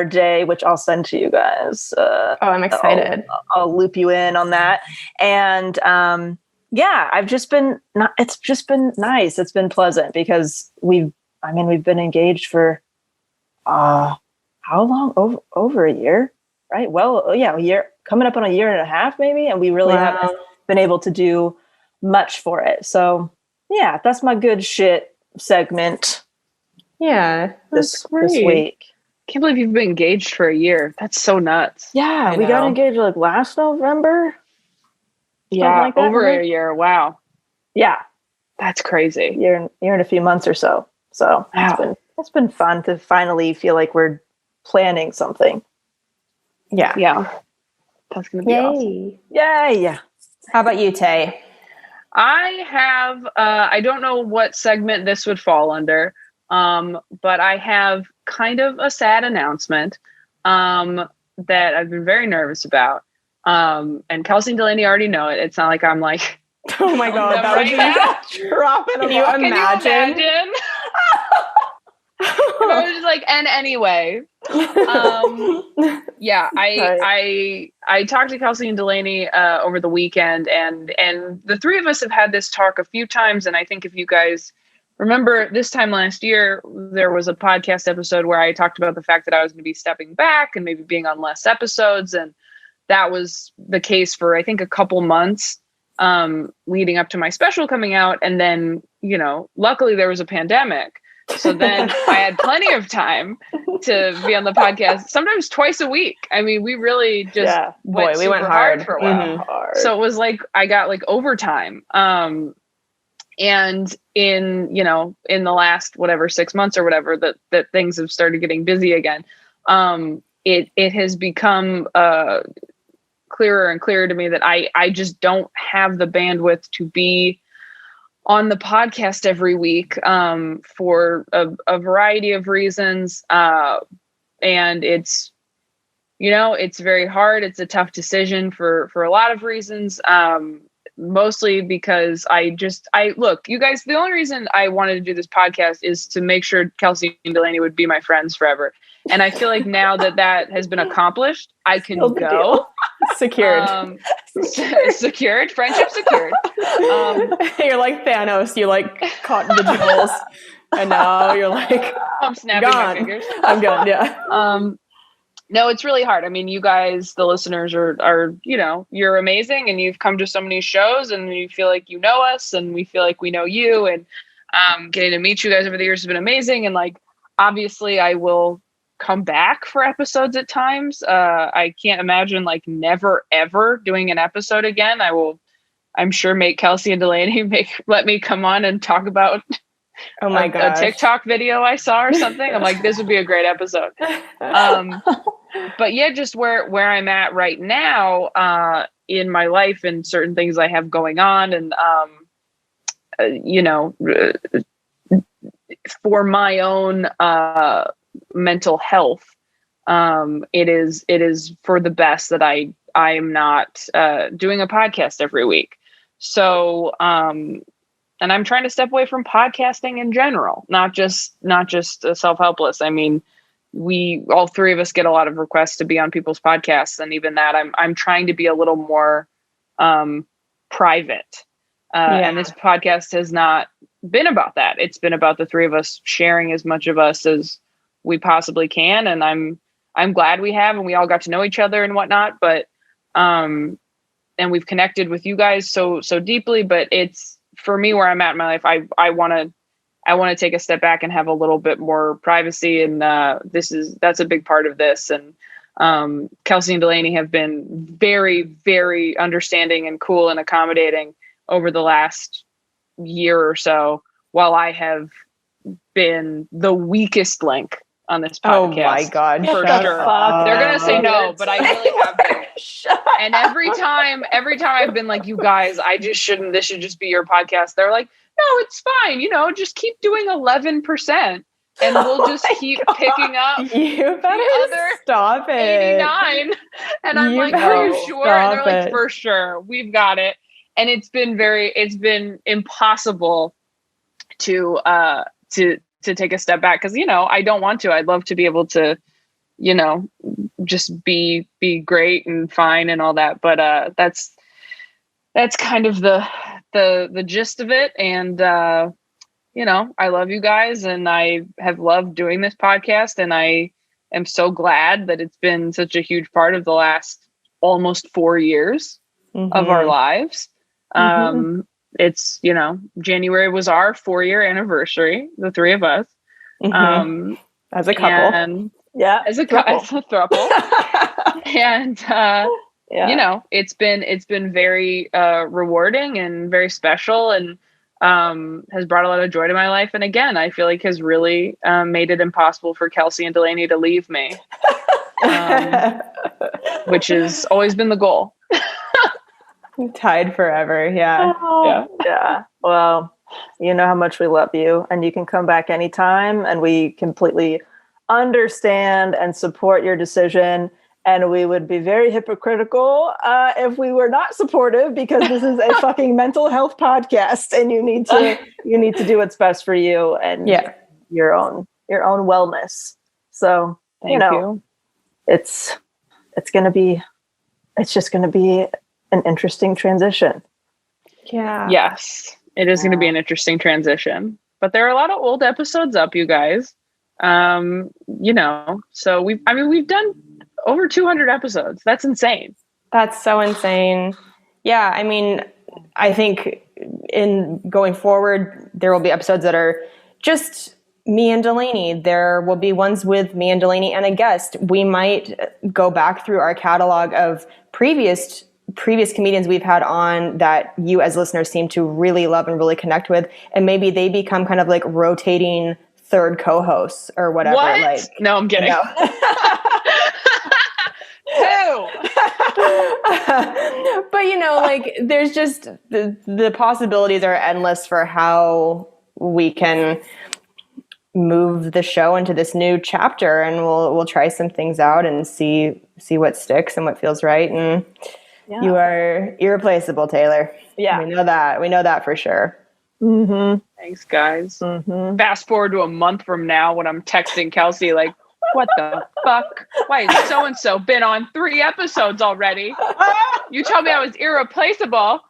day, which I'll send to you guys. I'm excited. I'll loop you in on that. And I've just been, it's just been nice. It's been pleasant because we've been engaged for how long? Over a year, right? Well, yeah, a year, coming up on a year and a half maybe. And we really haven't been able to do much for it. So yeah, that's my good shit segment. Yeah. This week. Can't believe you've been engaged for a year. That's so nuts. Yeah, we got engaged like last November. Yeah, like that, over a year. Wow. Yeah, that's crazy. Year and a few months or so. So it's been fun to finally feel like we're planning something. Yeah. That's gonna be awesome. Yay! How about you, Tay? I have. I don't know what segment this would fall under. But I have kind of a sad announcement that I've been very nervous about. And Kelsey and Delaney already know it. It's not like I'm like, oh my God, that would be dropping. Can you imagine? I was just like, and anyway, I talked to Kelsey and Delaney over the weekend, and the three of us have had this talk a few times. And I think if you guys remember this time last year, there was a podcast episode where I talked about the fact that I was going to be stepping back and maybe being on less episodes. And that was the case for, I think, a couple months leading up to my special coming out. And then, luckily there was a pandemic. So then I had plenty of time to be on the podcast, sometimes twice a week. I mean, we really just we went hard for a while. Mm-hmm. So it was like I got like overtime. And in the last 6 months or whatever that things have started getting busy again, it has become clearer and clearer to me that I just don't have the bandwidth to be on the podcast every week for a variety of reasons. And it's very hard. It's a tough decision for a lot of reasons. Mostly because look, you guys, the only reason I wanted to do this podcast is to make sure Kelsey and Delaney would be my friends forever. And I feel like now that has been accomplished, I can go. Secured. Secured. Friendship secured. You're like Thanos. You like caught the jewels. And now you're like, I'm snapping my fingers. I'm gone. Yeah. No, it's really hard. I mean, you guys, the listeners are, you're amazing, and you've come to so many shows, and you feel like you know us, and we feel like we know you, and getting to meet you guys over the years has been amazing. And like, obviously I will come back for episodes at times. I can't imagine like never, ever doing an episode again. I'm sure make Kelsey and Delaney let me come on and talk about Oh my a TikTok video I saw or something. I'm like, this would be a great episode. But yeah, just where I'm at right now in my life and certain things I have going on, and for my own mental health, it is for the best that I am not doing a podcast every week. So and I'm trying to step away from podcasting in general, not just Self-Helpless. I mean, we all three of us get a lot of requests to be on people's podcasts, and even that I'm trying to be a little more private. And this podcast has not been about that. It's been about the three of us sharing as much of us as we possibly can, and I'm glad we have, and we all got to know each other and whatnot. But and we've connected with you guys so deeply. But it's, for me, where I'm at in my life, I want to take a step back and have a little bit more privacy, and that's a big part of this. And Kelsey and Delaney have been very, very understanding and cool and accommodating over the last year or so, while I have been the weakest link on this podcast. Oh my God. For sure. They're going to say no, but I really have been. And every time I've been like, you guys, this should just be your podcast. They're like, no, it's fine. Just keep doing 11% and we'll just keep picking up. You better stop it. 89. And I'm like, are you sure? And they're like, for sure. We've got it. And it's been impossible to take a step back. Cause I don't want to. I'd love to be able to, just be great and fine and all that. But that's kind of the gist of it. And I love you guys, and I have loved doing this podcast, and I am so glad that it's been such a huge part of the last almost 4 years of our lives. It's, January was our 4-year anniversary, the three of us. As a couple. And as a throuple. And it's been very rewarding and very special, and has brought a lot of joy to my life. And again, I feel like has really made it impossible for Kelsey and Delaney to leave me, which has always been the goal. Tied forever. Yeah. Yeah. Well, you know how much we love you, and you can come back anytime, and we completely understand and support your decision. And we would be very hypocritical if we were not supportive, because this is a fucking mental health podcast, and you need to do what's best for you and your own wellness. So Thank you. It's just going to be an interesting transition. Yeah. Yes, it is going to be an interesting transition. But there are a lot of old episodes up, you guys. So we've done over 200 episodes. That's insane. That's so insane. Yeah. I mean, I think in going forward, there will be episodes that are just me and Delaney. There will be ones with me and Delaney and a guest. We might go back through our catalog of previous comedians we've had on that you as listeners seem to really love and really connect with. And maybe they become kind of like rotating third co-hosts or whatever. What? Like, no, I'm kidding. Who? But like there's just the possibilities are endless for how we can move the show into this new chapter, and we'll try some things out and see what sticks and what feels right. And you are irreplaceable, Taylor. Yeah. We know that for sure. Thanks, guys. Fast forward to a month from now when I'm texting Kelsey like, what the fuck? Why has so-and-so been on 3 episodes already? You told me I was irreplaceable.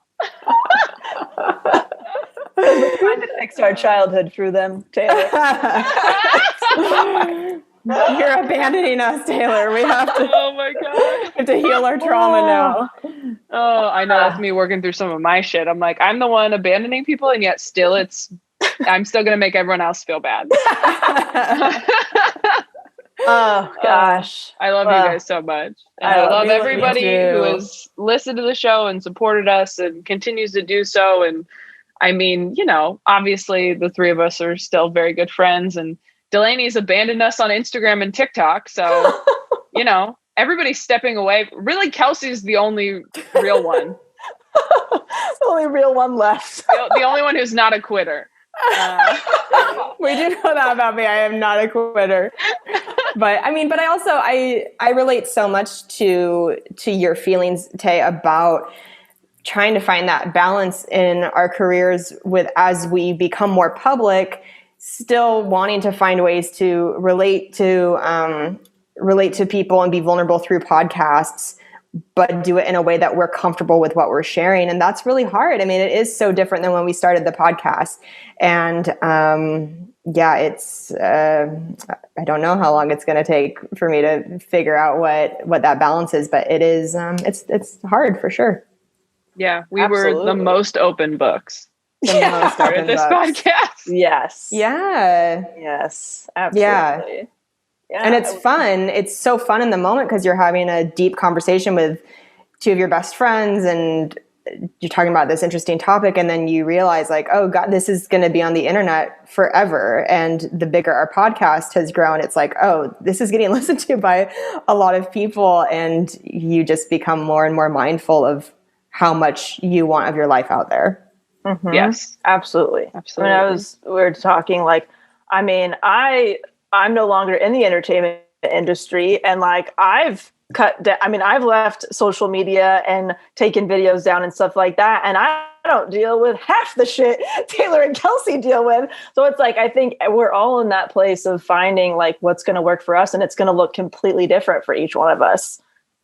We're trying to fix our childhood through them, Taylor. You're abandoning us, Taylor. We have to. Oh my God. We have to heal our trauma now. Oh, I know. That's me working through some of my shit. I'm like, I'm the one abandoning people, and yet still I'm still going to make everyone else feel bad. Oh gosh. I love you guys so much. And I love everybody who has listened to the show and supported us and continues to do so. And I mean, obviously the three of us are still very good friends, and Delaney's abandoned us on Instagram and TikTok. So, everybody's stepping away. Really, Kelsey's the only real one. The only real one left. The only one who's not a quitter. We do know that about me. I am not a quitter. But I also, I relate so much to your feelings, Tay, about trying to find that balance in our careers as we become more public, still wanting to find ways to relate to people and be vulnerable through podcasts, but do it in a way that we're comfortable with what we're sharing. And that's really hard. I mean, it is so different than when we started the podcast. And it's I don't know how long it's going to take for me to figure out what that balance is, but it is it's hard for sure. Yeah, we were the most open books. Most open this podcast. Yes. Yeah. Yes. Absolutely. Yeah. And it's fun. It's so fun in the moment because you're having a deep conversation with two of your best friends and you're talking about this interesting topic, and then you realize like, oh God, this is going to be on the internet forever. And the bigger our podcast has grown, it's like, oh, this is getting listened to by a lot of people. And you just become more and more mindful of how much you want of your life out there. Mm-hmm. Yes, absolutely. Absolutely. I mean, we were talking like, I mean, I'm no longer in the entertainment industry, and like I've cut down. I mean, I've left social media and taken videos down and stuff like that, and I don't deal with half the shit Taylor and Kelsey deal with. So it's like I think we're all in that place of finding like what's going to work for us, and it's going to look completely different for each one of us.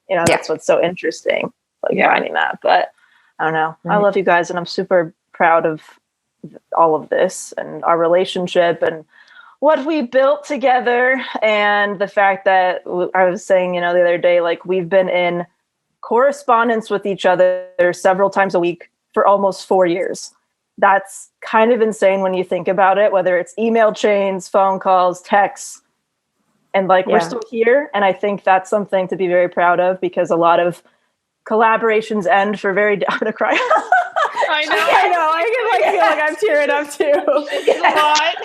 That's what's so interesting. Finding that, but I don't know. Right. I love you guys, and I'm super proud of all of this and our relationship and what we built together, and the fact that I was saying, the other day, like we've been in correspondence with each other several times a week for almost 4 years. That's kind of insane when you think about it, whether it's email chains, phone calls, texts, and we're still here. And I think that's something to be very proud of, because a lot of collaborations end for I'm gonna cry. I know. I can feel like I'm tearing up too. It's a lot.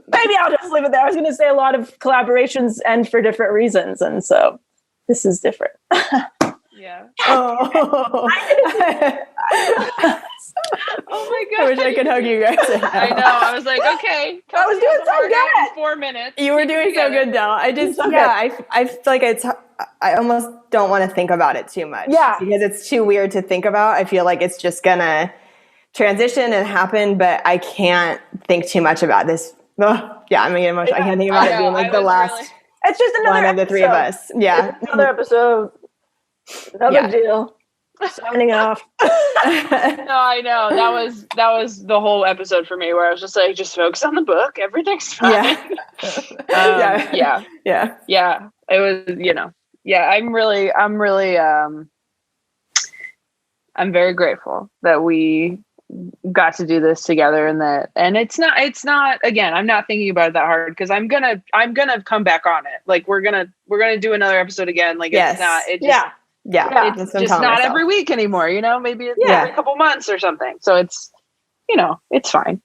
Maybe I'll just leave it there. I was gonna say a lot of collaborations end for different reasons, and so this is different. Yeah. Oh. Oh my God. I wish I could hug you guys. I know. I was like, okay. I was doing so good. In 4 minutes. You were doing so good, Del. I feel like I almost don't want to think about it too much. Yeah. Because it's too weird to think about. I feel like it's just gonna transition and happen, but I can't think too much about this. I'm gonna get emotional. I can't think about it being like the last. It's just another one of the three of us. Yeah. It's another episode. Another deal. Signing off. No, I know. That was the whole episode for me, where I was just like, just focus on the book. Everything's fine. Yeah. Yeah. It was, I'm very grateful that we got to do this together, and it's not, again, I'm not thinking about it that hard, because I'm gonna come back on it. Like we're gonna do another episode again. Like it's not, it just, it's just not every week anymore, maybe it's every couple months or something. So it's, it's fine.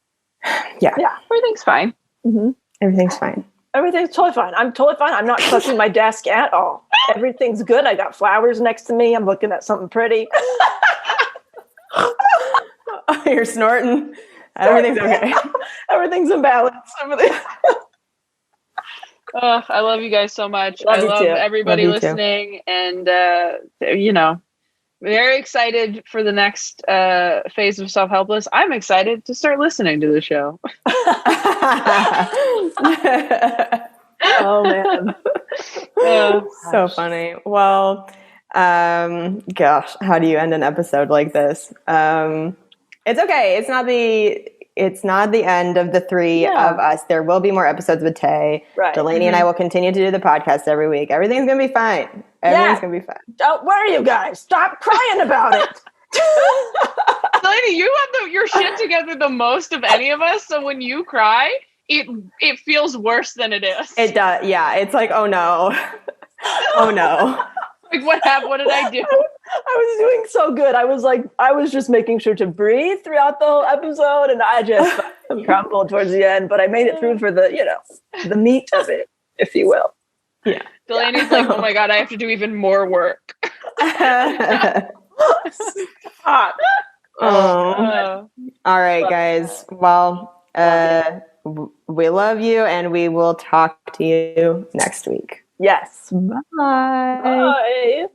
Yeah. Everything's fine. Mm-hmm. Everything's fine. Everything's totally fine. I'm totally fine. I'm not touching my desk at all. Everything's good. I got flowers next to me. I'm looking at something pretty. You're snorting. Everything's okay. Everything's in balance. I love you guys so much. I love everybody listening, and very excited for the next phase of Self-Helpless. I'm excited to start listening to the show. Oh man. So funny. Well, gosh, how do you end an episode like this? It's okay. It's not the end of the three of us. There will be more episodes with Tay. Right. Delaney and I will continue to do the podcast every week. Everything's going to be fine. Everything's going to be fine. Don't worry, you guys. Stop crying about it. Delaney, you have your shit together the most of any of us. So when you cry, it feels worse than it is. It does. Yeah. It's like, oh no. Oh no. Like what happened? What did I do? I was doing so good. I was just making sure to breathe throughout the whole episode, and I just crumbled towards the end. But I made it through for the meat of it, if you will. Yeah. Delaney's like, oh my God, I have to do even more work. Stop. All right, guys. Well, we love you, and we will talk to you next week. Yes. Bye. Bye.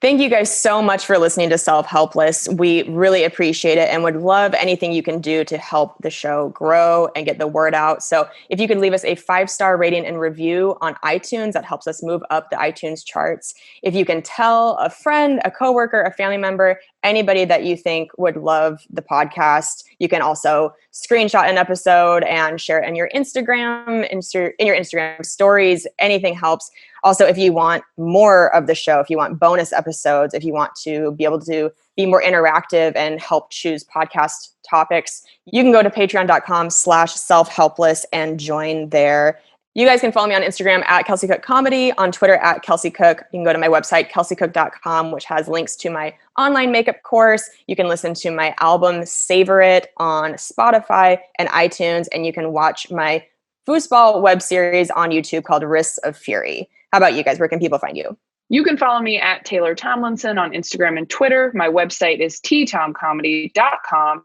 Thank you guys so much for listening to Self-Helpless. We really appreciate it and would love anything you can do to help the show grow and get the word out. So if you could leave us a 5-star rating and review on iTunes, that helps us move up the iTunes charts. If you can tell a friend, a coworker, a family member, anybody that you think would love the podcast, you can also screenshot an episode and share it in your Instagram, in your Instagram stories. Anything helps. Also, if you want more of the show, if you want bonus episodes, if you want to be able to be more interactive and help choose podcast topics, you can go to patreon.com/selfhelpless and join there. You guys can follow me on Instagram at Kelsey Cook Comedy, on Twitter at Kelsey Cook. You can go to my website, kelseycook.com, which has links to my online makeup course. You can listen to my album, Savor It, on Spotify and iTunes, and you can watch my foosball web series on YouTube called Wrists of Fury. How about you guys? Where can people find you? You can follow me at Taylor Tomlinson on Instagram and Twitter. My website is ttomcomedy.com.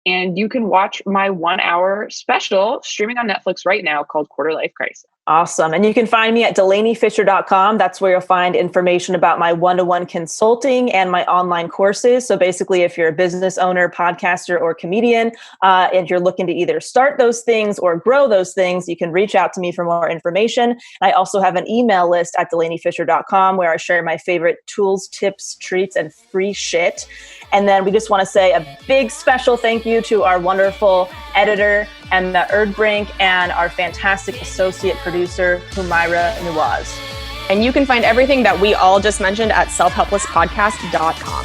And you can watch my 1-hour special streaming on Netflix right now called Quarter Life Crisis. Awesome. And you can find me at DelaneyFisher.com. That's where you'll find information about my one-to-one consulting and my online courses. So basically, if you're a business owner, podcaster, or comedian, and you're looking to either start those things or grow those things, you can reach out to me for more information. And I also have an email list at DelaneyFisher.com where I share my favorite tools, tips, treats, and free shit. And then we just want to say a big special thank you to our wonderful editor, Emma Erdbrink, and our fantastic associate producer, Humaira Nawaz. And you can find everything that we all just mentioned at selfhelplesspodcast.com.